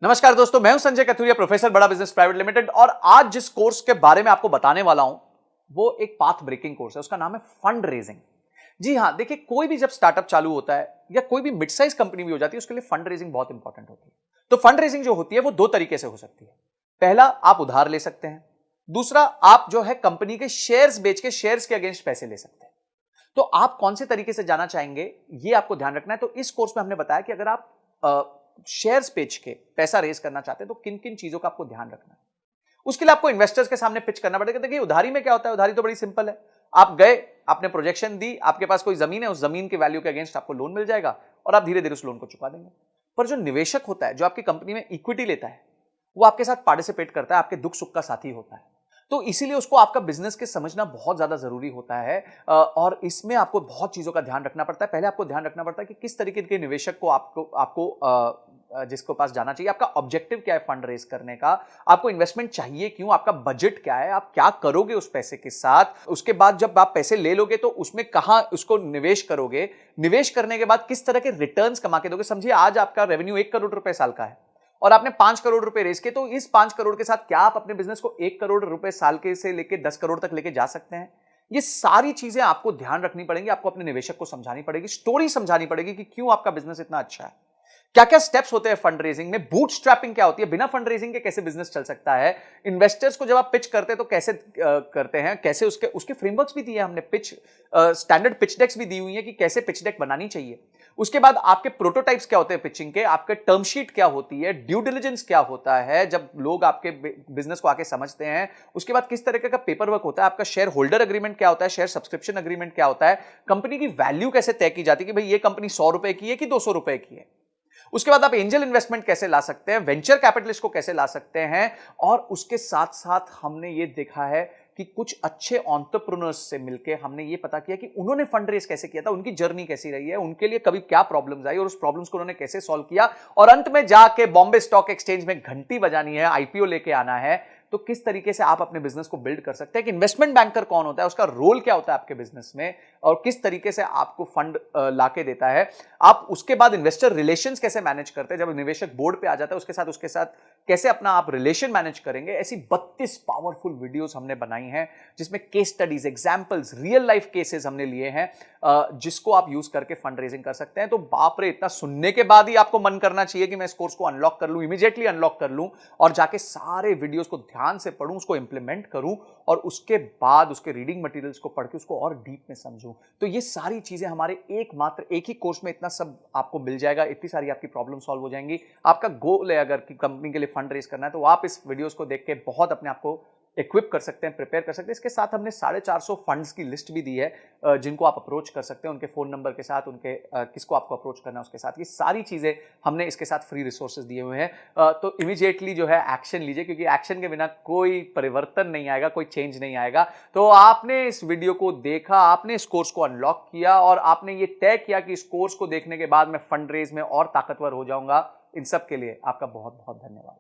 नमस्कार दोस्तों, मैं हूं संजय कथुरिया, प्रोफेसर बड़ा बिजनेस प्राइवेट लिमिटेड। और आज जिस कोर्स के बारे में आपको बताने वाला हूं वो एक पाथ ब्रेकिंग कोर्स है। उसका नाम है फंड रेजिंग। जी हां, देखिए, कोई भी जब स्टार्टअप चालू होता है या कोई भी मिड साइज कंपनी भी हो जाती है, उसके लिए फंड रेजिंग बहुत इंपॉर्टेंट होती है। तो फंड रेजिंग जो होती है वो दो तरीके से हो सकती है। पहला, आप उधार ले सकते हैं। दूसरा, आप जो है कंपनी के शेयर्स बेच के शेयर्स के अगेंस्ट पैसे ले सकते हैं। तो आप कौन से तरीके से जाना चाहेंगे, ये आपको ध्यान रखना है। तो इस कोर्स में हमने बताया कि अगर आप शेयर्स बेच के पैसा रेज करना चाहते हैं तो किन किन चीजों का आपको ध्यान रखना है। उसके लिए आपको इन्वेस्टर्स के सामने पिच करना पड़ेगा। देखिए, उधारी में क्या होता है, उधारी तो बड़ी सिंपल है। आप गए, आपने प्रोजेक्शन दी, आपके पास कोई जमीन है, उस जमीन के वैल्यू के अगेंस्ट आपको लोन मिल जाएगा और आप धीरे धीरे उस लोन को चुका देंगे। पर जो निवेशक होता है, जो आपकी कंपनी में इक्विटी लेता है, वो आपके साथ पार्टिसिपेट करता है, आपके दुख सुख का साथी होता है। तो इसीलिए उसको आपका बिजनेस के समझना बहुत ज्यादा जरूरी होता है। और इसमें आपको बहुत चीजों का ध्यान रखना पड़ता है। पहले आपको ध्यान रखना पड़ता है कि किस तरीके के निवेशक को आपको आपको जिसको पास जाना चाहिए, आपका ऑब्जेक्टिव क्या है फंड रेज करने का, आपको इन्वेस्टमेंट चाहिए क्यों, आपका बजट क्या है, आप क्या करोगे उस पैसे के साथ। उसके बाद जब आप पैसे ले लोगे तो उसमें कहां उसको निवेश करोगे, निवेश करने के बाद किस तरह के रिटर्न्स कमा के दोगे। समझिए, आज आपका रेवेन्यू 1 करोड़ रुपए साल का है और आपने 5 करोड़ रुपए रेज किए, तो इस 5 करोड़ के साथ क्या आप अपने बिजनेस को 1 करोड़ रुपए साल के से लेके 10 करोड़ तक लेके जा सकते हैं। ये सारी चीजें आपको ध्यान रखनी पड़ेंगी, आपको अपने निवेशक को समझानी पड़ेगी, स्टोरी समझानी पड़ेगी कि क्यों आपका बिजनेस इतना अच्छा है। क्या क्या स्टेप्स होते हैं फंड रेजिंग में, बूटस्ट्रैपिंग क्या होती है, बिना फंड रेजिंग के कैसे बिजनेस चल सकता है, इन्वेस्टर्स को जब आप पिच करते हैं तो कैसे करते हैं, कैसे उसके उसके फ्रेमवर्क्स भी दिए हमने, पिच स्टैंडर्ड पिच डेक्स भी दी हुई है कि कैसे पिच डेक बनानी चाहिए। उसके बाद आपके प्रोटोटाइप्स क्या होते हैं पिचिंग के, आपके टर्म शीट क्या होती है, ड्यू डिलिजेंस क्या होता है जब लोग आपके बिजनेस को आके समझते हैं। उसके बाद किस तरीके का पेपर वर्क होता है, आपका शेयर होल्डर एग्रीमेंट क्या होता है, शेयर सब्सक्रिप्शन एग्रीमेंट क्या होता है, कंपनी की वैल्यू कैसे तय की जाती है कि भाई ये कंपनी 100 रुपए की है कि 200 रुपए की है। उसके बाद आप एंजल इन्वेस्टमेंट कैसे ला सकते हैं, वेंचर कैपिटलिस्ट को कैसे ला सकते हैं। और उसके साथ साथ हमने ये देखा है कि कुछ अच्छे एंटरप्रेन्योर्स से मिलके हमने ये पता किया कि उन्होंने फंड रेज कैसे किया था, उनकी जर्नी कैसी रही है, उनके लिए कभी क्या प्रॉब्लम्स आई और उस प्रॉब्लम्स को उन्होंने कैसे सॉल्व किया। और अंत में जाके बॉम्बे स्टॉक एक्सचेंज में घंटी बजानी है, आईपीओ लेके आना है। तो किस तरीके से आप अपने बिजनेस को बिल्ड कर सकते हैं, कि इन्वेस्टमेंट बैंकर कौन होता है, उसका रोल क्या होता है आपके बिजनेस में, और किस तरीके से आपको फंड लाके देता है। आप उसके बाद इन्वेस्टर रिलेशंस कैसे मैनेज करते हैं, जब निवेशक बोर्ड पे आ जाता है उसके साथ कैसे अपना आप रिलेशन मैनेज करेंगे। ऐसी 32 पावरफुल वीडियोस हमने बनाई हैं जिसमें case studies, examples, real life cases हमने लिए हैं, जिसको आप यूज करके फंड रेजिंग कर सकते हैं। तो बाप रे, इतना सुनने के बाद ही आपको मन करना चाहिए कि मैं इस कोर्स को अनलॉक कर लूं, इमीडिएटली अनलॉक कर लूं और जाके सारे वीडियोस को ध्यान से पढूं, उसको इंप्लीमेंट करूं और उसके बाद उसके रीडिंग मटेरियल्स को पढ़ के उसको और डीप में समझूं। तो ये सारी चीजें हमारे एक ही कोर्स में इतना सब आपको मिल जाएगा, इतनी सारी आपकी प्रॉब्लम सॉल्व हो जाएंगी। आपका गोल है अगर कि कंपनी के लिए फंड रेज करना है, तो आप इस वीडियोस को देख के बहुत अपने आप को इक्विप कर सकते हैं, प्रिपेयर कर सकते हैं। इसके साथ हमने 450 फंड्स की लिस्ट भी दी है जिनको आप अप्रोच कर सकते हैं, उनके फोन नंबर के साथ, उनके किसको आपको अप्रोच करना है उसके साथ। ये सारी चीजें हमने इसके साथ फ्री रिसोर्सेज दिए हुए हैं। तो इमीडिएटली जो है एक्शन लीजिए, क्योंकि एक्शन के बिना कोई परिवर्तन नहीं आएगा, कोई चेंज नहीं आएगा। तो आपने इस वीडियो को देखा, आपने इस कोर्स को अनलॉक किया और आपने ये तय किया कि इस कोर्स को देखने के बाद मैं फंड रेज में और ताकतवर हो जाऊंगा। इन सब के लिए आपका बहुत बहुत धन्यवाद।